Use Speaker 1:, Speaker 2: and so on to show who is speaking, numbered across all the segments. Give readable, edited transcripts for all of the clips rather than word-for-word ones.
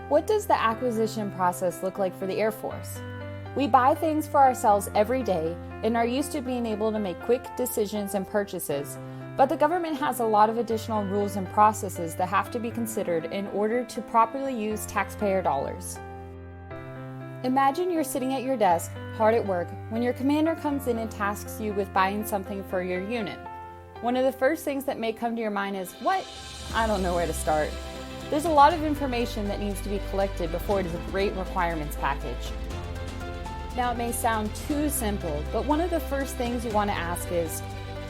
Speaker 1: What does the acquisition process look like for the Air Force? We buy things for ourselves every day and are used to being able to make quick decisions and purchases, but the government has a lot of additional rules and processes that have to be considered in order to properly use taxpayer dollars. Imagine you're sitting at your desk, hard at work, when your commander comes in and tasks you with buying something for your unit. One of the first things that may come to your mind is, what? I don't know where to start. There's a lot of information that needs to be collected before it is a great requirements package. Now, it may sound too simple, but one of the first things you want to ask is,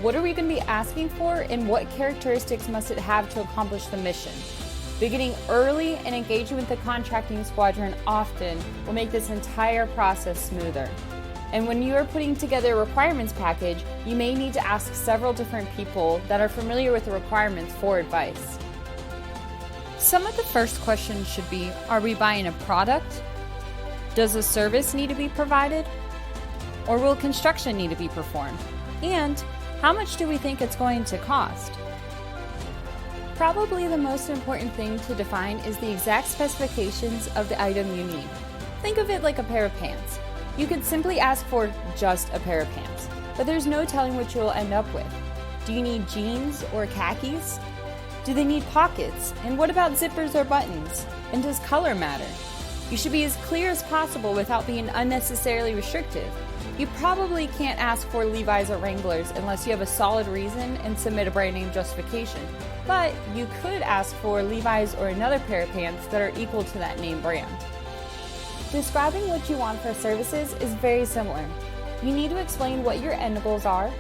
Speaker 1: what are we going to be asking for and what characteristics must it have to accomplish the mission? Beginning early and engaging with the contracting squadron often will make this entire process smoother. And when you are putting together a requirements package, you may need to ask several different people that are familiar with the requirements for advice. Some of the first questions should be, are we buying a product? Does a service need to be provided? Or will construction need to be performed? And how much do we think it's going to cost? Probably the most important thing to define is the exact specifications of the item you need. Think of it like a pair of pants. You could simply ask for just a pair of pants, but there's no telling what you'll end up with. Do you need jeans or khakis? Do they need pockets? And what about zippers or buttons? And does color matter? You should be as clear as possible without being unnecessarily restrictive. You probably can't ask for Levi's or Wranglers unless you have a solid reason and submit a brand name justification. But you could ask for Levi's or another pair of pants that are equal to that name brand. Describing what you want for services is very similar. You need to explain what your end goals are,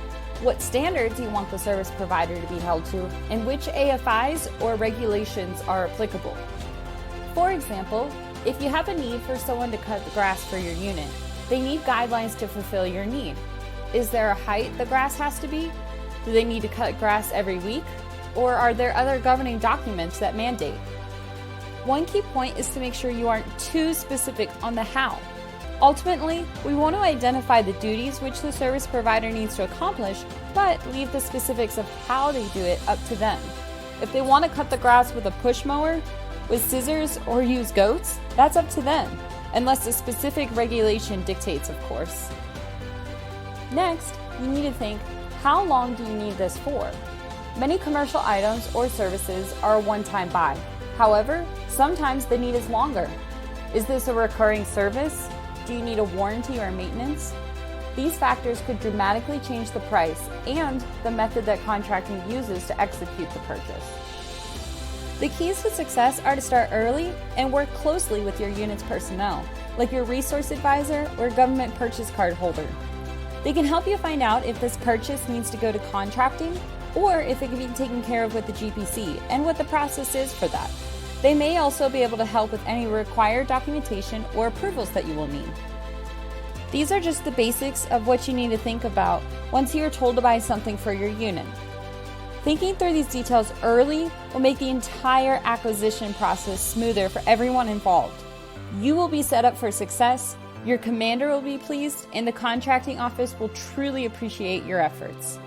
Speaker 1: what standards you want the service provider to be held to, and which AFIs or regulations are applicable. For example, if you have a need for someone to cut the grass for your unit, they need guidelines to fulfill your need. Is there a height the grass has to be? Do they need to cut grass every week? Or are there other governing documents that mandate? One key point is to make sure you aren't too specific on the how. Ultimately, we want to identify the duties which the service provider needs to accomplish, but leave the specifics of how they do it up to them. If they want to cut the grass with a push mower, with scissors, or use goats, that's up to them, unless a specific regulation dictates, of course. Next, you need to think, how long do you need this for? Many commercial items or services are a one-time buy. However, sometimes the need is longer. Is this a recurring service? Do you need a warranty or maintenance? These factors could dramatically change the price and the method that contracting uses to execute the purchase. The keys to success are to start early and work closely with your unit's personnel, like your resource advisor or government purchase card holder. They can help you find out if this purchase needs to go to contracting or if it can be taken care of with the GPC and what the process is for that. They may also be able to help with any required documentation or approvals that you will need. These are just the basics of what you need to think about once you are told to buy something for your unit. Thinking through these details early will make the entire acquisition process smoother for everyone involved. You will be set up for success, your commander will be pleased, and the contracting office will truly appreciate your efforts.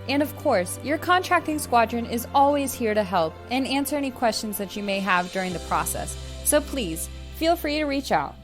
Speaker 1: And of course, your contracting squadron is always here to help and answer any questions that you may have during the process. So please, feel free to reach out.